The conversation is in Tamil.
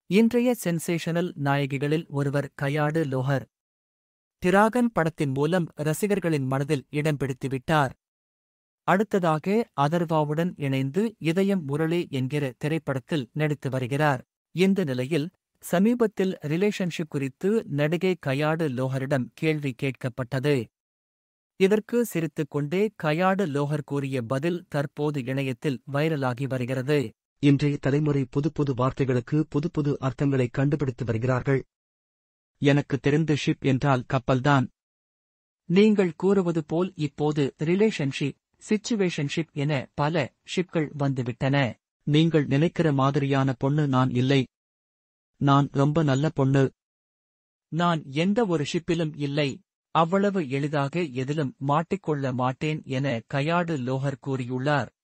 இன்றைய சென்சேஷனல் நாயகிகளில் ஒருவர் கயாடு லோஹர். டிராகன் படத்தின் மூலம் ரசிகர்களின் மனதில் இடம் பிடித்துவிட்டார். அடுத்ததாக அதர்வாவுடன் இணைந்து இதயம் முரளி என்கிற திரைப்படத்தில் நடித்து வருகிறார். இந்த நிலையில் சமீபத்தில் ரிலேஷன்ஷிப் குறித்து நடிகை கயாடு லோஹரிடம் கேள்வி கேட்கப்பட்டது. இதற்கு சிரித்துக்கொண்டே கயாடு லோஹர் கூறிய பதில் தற்போது இணையத்தில் வைரலாகி வருகிறது. இன்றைய தலைமுறை புது வார்த்தைகளுக்கு புது அர்த்தங்களை கண்டுபிடித்து வருகிறார்கள். எனக்கு தெரிந்த ஷிப் என்றால் கப்பல்தான். நீங்கள் கூறுவது போல் இப்போது ரிலேஷன்ஷிப், சிச்சுவேஷன்ஷிப் என பல ஷிப்கள் வந்துவிட்டன. நீங்கள் நினைக்கிற மாதிரியான பொண்ணு நான் இல்லை. நான் ரொம்ப நல்ல பொண்ணு. நான் எந்த ஒரு ஷிப்பிலும் இல்லை. அவ்வளவு எளிதாக எதிலும் மாட்டிக்கொள்ள மாட்டேன் என கயாடு லோஹர் கூறியுள்ளார்.